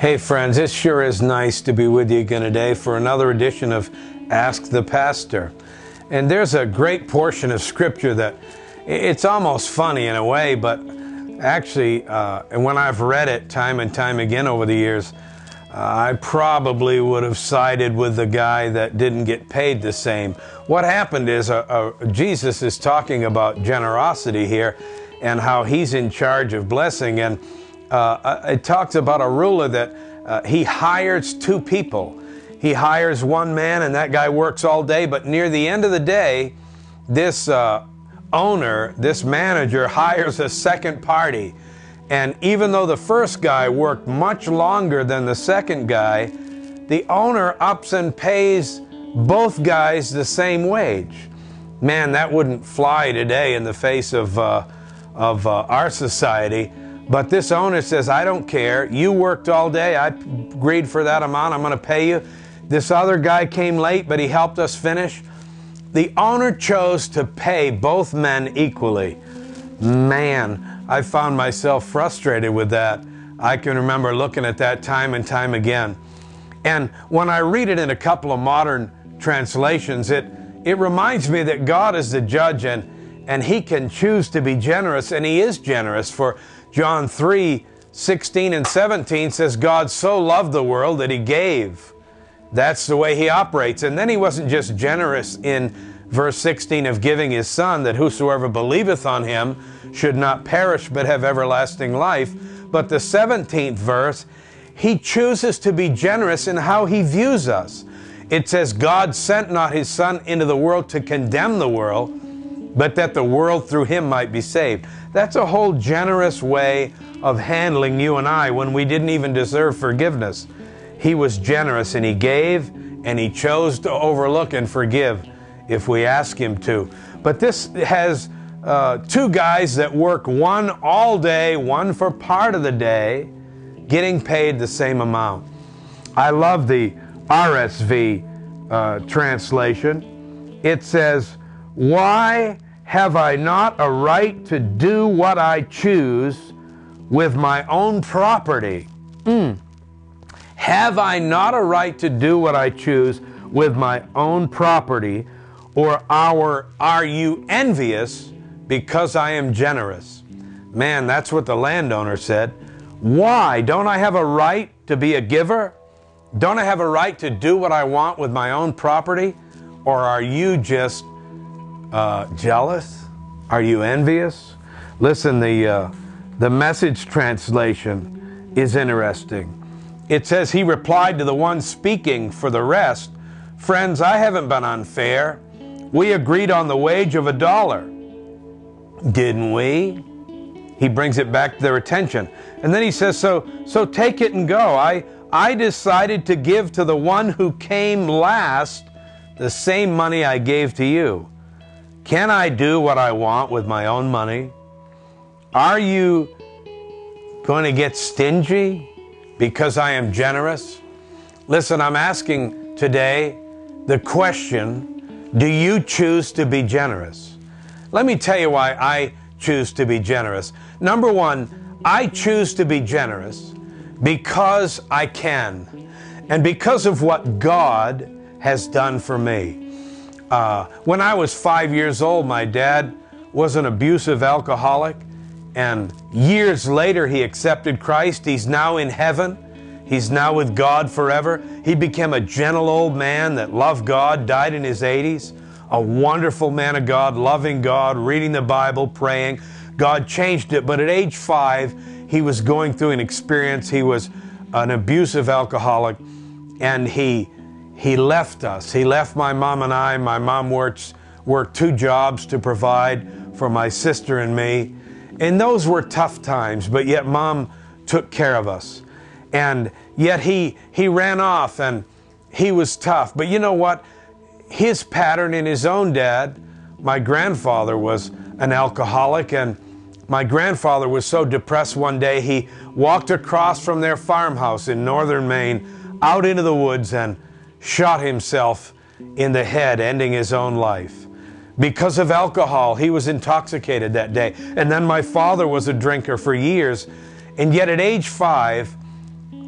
Hey friends, it sure is nice to be with you again today for another edition of Ask the Pastor. And there's a great portion of Scripture that it's almost funny in a way, but actually, and when I've read it time and time again over the years, I probably would have sided with the guy that didn't get paid the same. What happened is Jesus is talking about generosity here and how he's in charge of blessing, and it talks about a ruler that he hires two people. He hires one man and that guy works all day, but near the end of the day, this owner, this manager hires a second party. And even though the first guy worked much longer than the second guy, the owner ups and pays both guys the same wage. Man, that wouldn't fly today in the face of our society. But this owner says, I don't care. You worked all day. I agreed for that amount. I'm going to pay you. This other guy came late, but he helped us finish. The owner chose to pay both men equally. Man, I found myself frustrated with that. I can remember looking at that time and time again. And when I read it in a couple of modern translations, it reminds me that God is the judge, and He can choose to be generous, and He is generous. For John 3:16 and 17 says, God so loved the world that He gave. That's the way He operates. And then He wasn't just generous in verse 16 of giving His Son, that whosoever believeth on Him should not perish but have everlasting life. But the 17th verse, He chooses to be generous in how He views us. It says, God sent not His Son into the world to condemn the world, but that the world through Him might be saved. That's a whole generous way of handling you and I when we didn't even deserve forgiveness. He was generous, and He gave, and He chose to overlook and forgive if we ask Him to. But this has two guys that work, one all day, one for part of the day, getting paid the same amount. I love the RSV translation. It says, why have I not a right to do what I choose with my own property? Have I not a right to do what I choose with my own property? Or are you envious because I am generous? Man, that's what the landowner said. Why? Don't I have a right to be a giver? Don't I have a right to do what I want with my own property? Or are you just jealous? Are you envious? Listen, the Message translation is interesting. It says, He replied to the one speaking for the rest, friends, I haven't been unfair. We agreed on the wage of $1. Didn't we? He brings it back to their attention. And then he says, so take it and go. I decided to give to the one who came last the same money I gave to you. Can I do what I want with my own money? Are you going to get stingy because I am generous? Listen, I'm asking today the question, do you choose to be generous? Let me tell you why I choose to be generous. Number one, I choose to be generous because I can, and because of what God has done for me. When I was 5 years old, my dad was an abusive alcoholic, and years later he accepted Christ. He's now in heaven. He's now with God forever. He became a gentle old man that loved God, died in his 80s. A wonderful man of God, loving God, reading the Bible, praying. God changed it, but at age 5, he was going through an experience. He was an abusive alcoholic, and he left us. He left my mom and I. My mom worked 2 jobs to provide for my sister and me. And those were tough times, but yet Mom took care of us. And yet he ran off, and he was tough. But you know what? His pattern in his own dad, my grandfather was an alcoholic, and my grandfather was so depressed one day he walked across from their farmhouse in northern Maine out into the woods and shot himself in the head, ending his own life. Because of alcohol, he was intoxicated that day. And then my father was a drinker for years. And yet at age 5,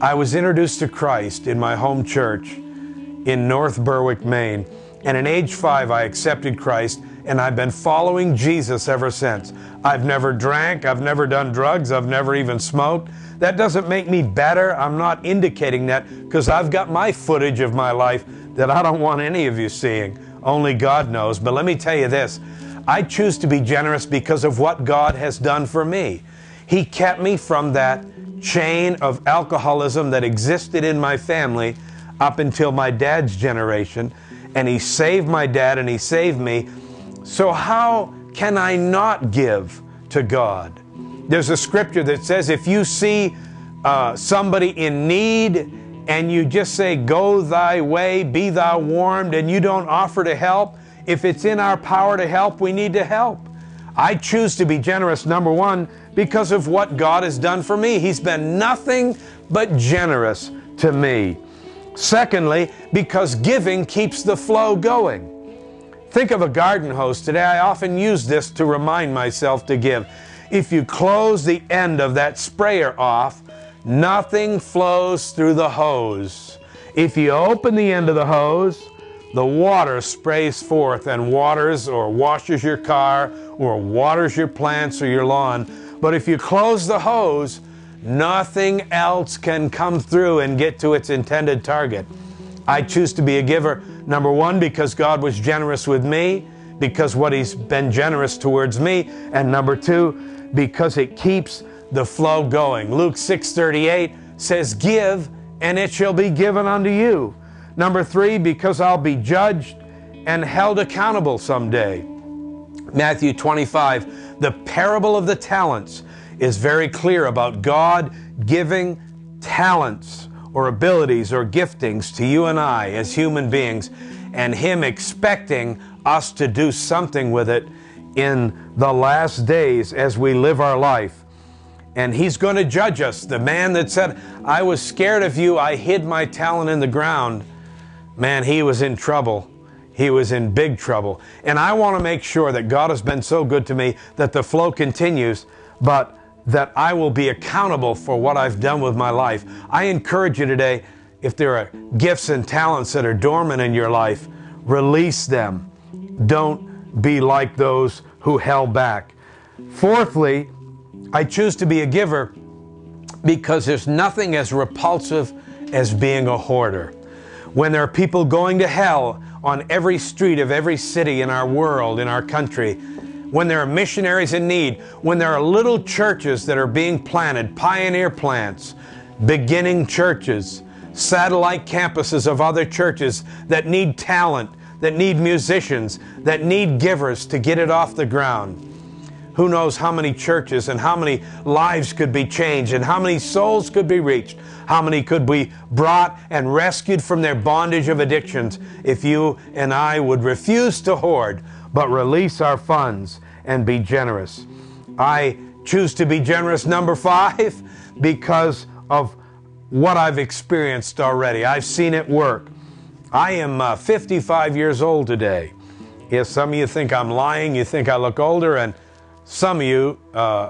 I was introduced to Christ in my home church in North Berwick, Maine. And at age 5, I accepted Christ, and I've been following Jesus ever since. I've never drank, I've never done drugs, I've never even smoked. That doesn't make me better. I'm not indicating that, because I've got my footage of my life that I don't want any of you seeing. Only God knows. But let me tell you this. I choose to be generous because of what God has done for me. He kept me from that chain of alcoholism that existed in my family up until my dad's generation. And He saved my dad and He saved me. So how can I not give to God? There's a scripture that says if you see somebody in need and you just say, "Go thy way, be thou warmed," and you don't offer to help, if it's in our power to help, we need to help. I choose to be generous, number one, because of what God has done for me. He's been nothing but generous to me. Secondly, because giving keeps the flow going. Think of a garden hose today. I often use this to remind myself to give. If you close the end of that sprayer off, nothing flows through the hose. If you open the end of the hose, the water sprays forth and waters or washes your car or waters your plants or your lawn. But if you close the hose, nothing else can come through and get to its intended target. I choose to be a giver, number one, because God was generous with me, because what He's been generous towards me, and number two, because it keeps the flow going. Luke 6:38 says, "Give, and it shall be given unto you." Number three, because I'll be judged and held accountable someday. Matthew 25, the parable of the talents, is very clear about God giving talents or abilities or giftings to you and I as human beings, and Him expecting us to do something with it in the last days as we live our life. And He's going to judge us. The man that said, "I was scared of you, I hid my talent in the ground," man, he was in trouble. He was in big trouble. And I want to make sure that God has been so good to me that the flow continues, but that I will be accountable for what I've done with my life. I encourage you today, if there are gifts and talents that are dormant in your life, release them. Don't be like those who held back. Fourthly, I choose to be a giver because there's nothing as repulsive as being a hoarder. When there are people going to hell on every street of every city in our world, in our country, when there are missionaries in need, when there are little churches that are being planted, pioneer plants, beginning churches, satellite campuses of other churches that need talent, that need musicians, that need givers to get it off the ground. Who knows how many churches and how many lives could be changed and how many souls could be reached, how many could be brought and rescued from their bondage of addictions if you and I would refuse to hoard, but release our funds and be generous. I choose to be generous, number 5, because of what I've experienced already. I've seen it work. I am 55 years old today. Yes, some of you think I'm lying. You think I look older, and some of you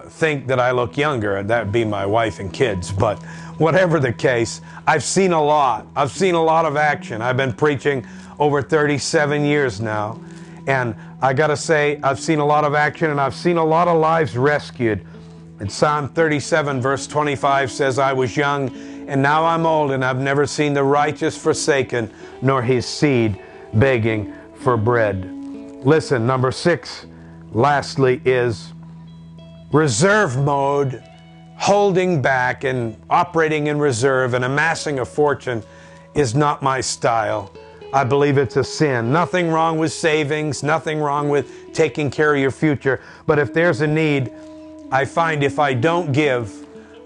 think that I look younger, and that would be my wife and kids. But whatever the case, I've seen a lot. I've seen a lot of action. I've been preaching over 37 years now. And I got to say, I've seen a lot of action, and I've seen a lot of lives rescued. And Psalm 37, verse 25 says, "I was young, and now I'm old, and I've never seen the righteous forsaken, nor his seed begging for bread." Listen, number 6, lastly, is reserve mode. Holding back and operating in reserve and amassing a fortune is not my style. I believe it's a sin. Nothing wrong with savings, nothing wrong with taking care of your future. But if there's a need, I find if I don't give,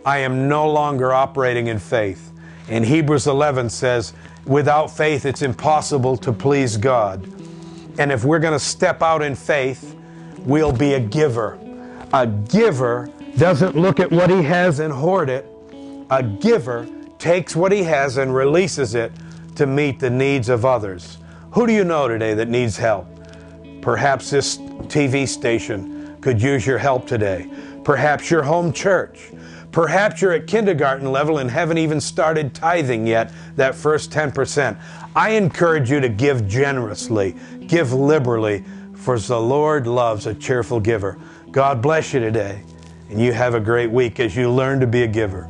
I am no longer operating in faith. And Hebrews 11 says, without faith, it's impossible to please God. And if we're going to step out in faith, we'll be a giver. A giver doesn't look at what he has and hoard it. A giver takes what he has and releases it to meet the needs of others. Who do you know today that needs help? Perhaps this TV station could use your help today. Perhaps your home church. Perhaps you're at kindergarten level and haven't even started tithing yet, that first 10%. I encourage you to give generously, give liberally, for the Lord loves a cheerful giver. God bless you today, and you have a great week as you learn to be a giver.